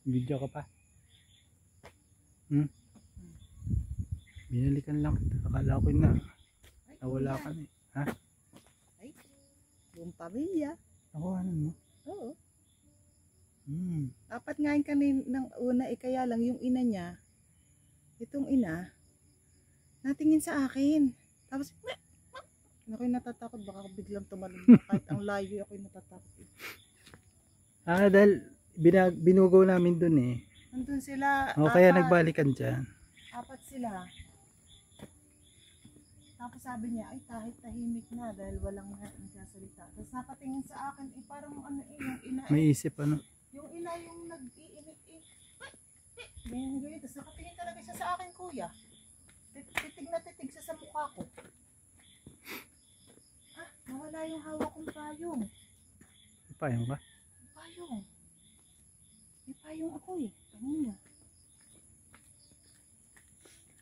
Video ka pa. Binalikan lang kita. Akala ko na nawala ka na eh. Ha? Ay, yung pamilya. Ako ano mo? Oo. Hmm. Apat nga yung kanin ng una, kaya lang yung ina niya, itong ina, natingin sa akin. Tapos, ako'y natatakot, baka biglang tumalon. Kahit ang layo, ako'y natatakot. Dahil binugaw namin dun eh. Nandun sila, O kaya nagbalikan dyan. apat sila. Tapos sabi niya, ay kahit tahimik na dahil walang nagsasalita. Tapos napatingin sa akin, parang ano yung ina May isip ano. yung ina yung nag-iinit ganyan ganyan. Tapos nakatingin talaga siya sa akin, kuya. Titig na titig siya sa mukha ko. Nawala yung hawak kong payong. Payong ka? Payong. May payong ako eh. Tingnan niya.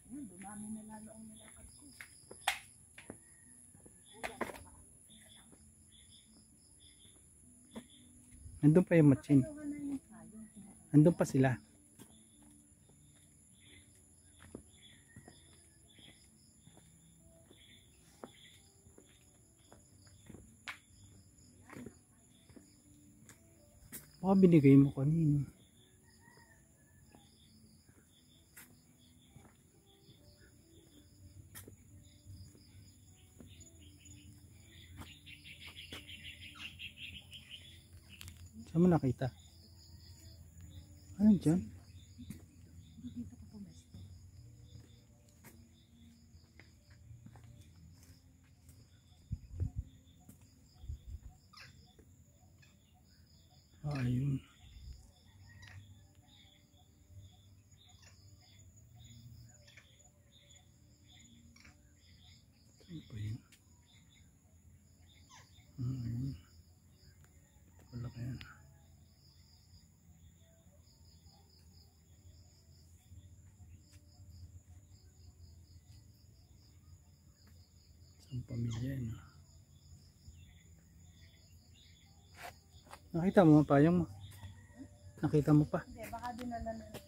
Dumami na lalo ang nilakad ko. Nandun pa yung matchin. Nandun pa sila. Baka binigay mo kanino. Saan mo nakita? Ano dyan? Ayun. Saan pa yun? Ayun. Wala ka yan. Saan pamilya yun? Nakita mo pa yung nakita mo pa? Hindi, baka dinala na ng ano.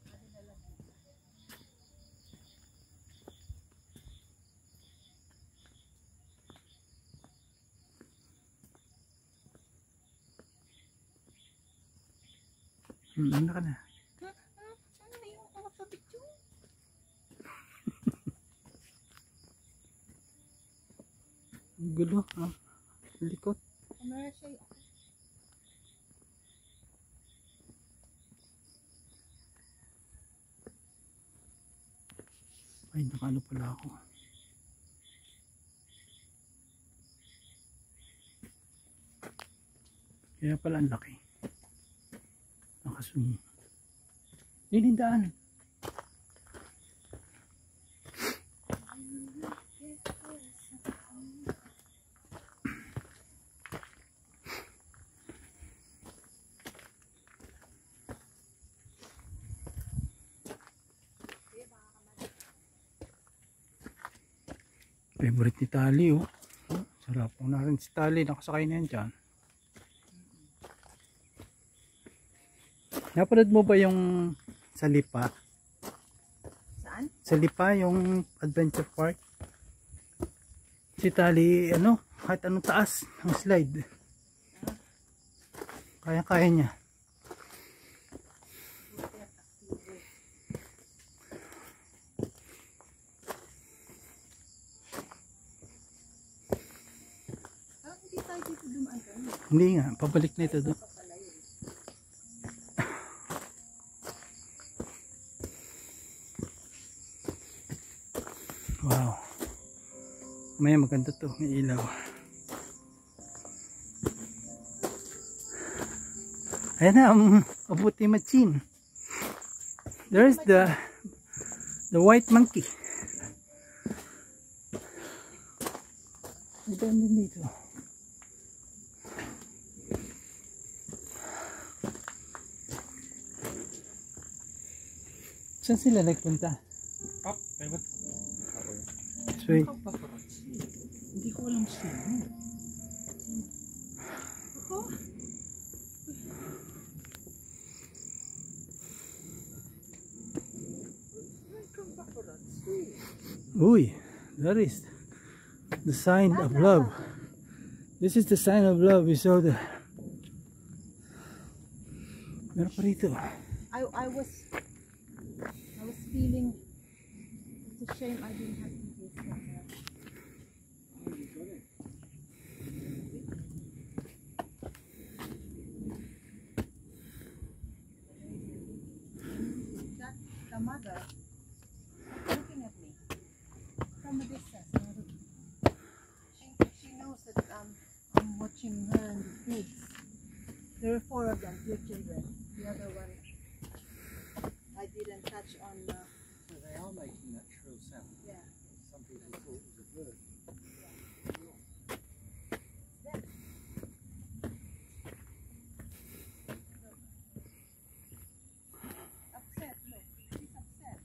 Baka dinala na. Ano ka na? Saan na yung ako sa picture? Gulo, ha? Likot. Kamera siya yung Ay, nakano pala ako. Kaya pala ang laki. Nakasungi. Linindaan. Favorite ni Tali oh. Sarap po na rin si Tali. Nakasakay na yan dyan. Napanood mo ba yung sa Lipa? saan? Sa Lipa yung adventure park? Si Tali ano, kahit anong taas ng slide. Kaya-kaya niya. Hindi tayo dito dumaan kami. Hindi nga, pabalik na ito doon. Wow. May maganda to, may ilaw. Ayan na, abuti matchin. There's the white monkey. Ito din dito. Saan sila nagpunta? Sweet. Hindi ko alam sino. Uy, that is the sign of love. This is the sign of love. We saw the... Meron pa rito. I was feeling, it's a shame I didn't have to do something. The mother looking at me from a distance. She knows that I'm watching her and the kids. There are 4 of them, 2 children. The other one I didn't touch on. So they are making that shrill sound. Yeah. Some people thought it was a bird. Upset, look. She's upset.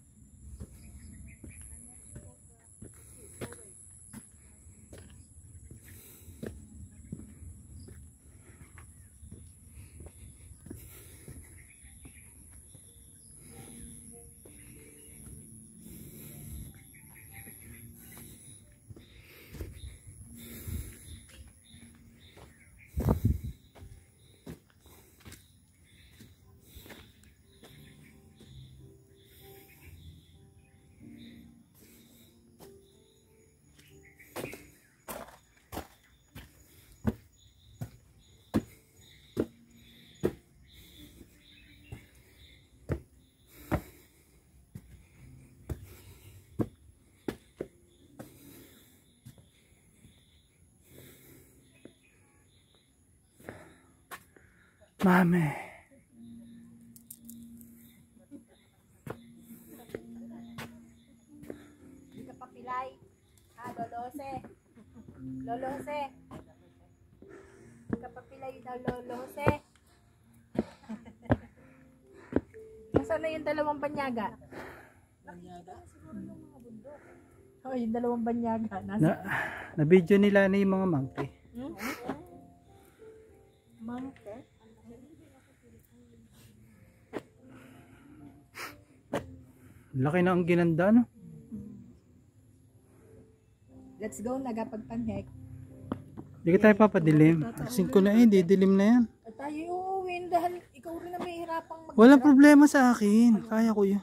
Mami. Hindi ka papilay. Lolose. Lolose. Hindi ka papilay daw, lolose. Nasaan na yung dalawang banyaga? Oh, yung dalawang banyaga. Na video nila na yung mga monkey. Monkey? Laki na ang ginanda, no? Let's go, nagapagpanhek. Hindi ka tayo papadilim. Asin ko na didilim na yan. At tayo uuwin dahil ikaw rin na may hirapang mag- Walang problema sa akin. Kaya ko yun.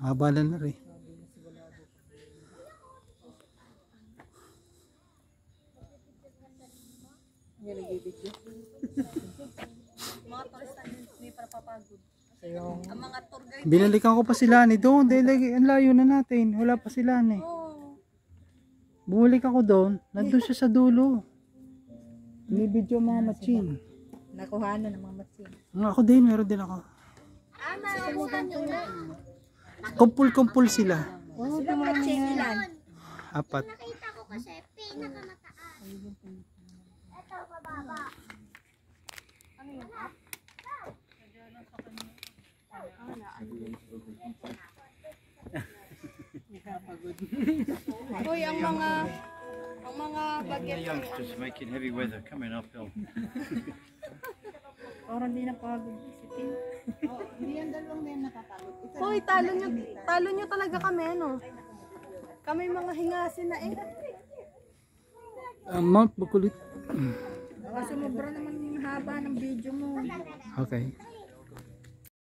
Mabala na rin. Mga turista hindi para papagod. Ang mga tour guide. Binalikan ko pa sila ni doon. Dahil ang layo na natin. Wala pa sila ni. Bumalik ako doon. Nandun siya sa dulo. Binibidyo mga matchin. Nakuha na ng mga matsin. Ako din. Meron din ako. Kumpul-kumpul sila. Sila matsin ilan? 4. Nakita ko kasi pinakamataas. Ito, bababa. Ano yung up? Hoy, ang mga bagay. The youngsters are making heavy weather coming uphill. Parang di na pagod. Hindi yan dalawang na yan nakakagod. Hoy, talo nyo talaga kami, no? Kami mga hingasin na eh. Mount Bakulit. Kasi mabra naman yung haba ng video mo. Okay.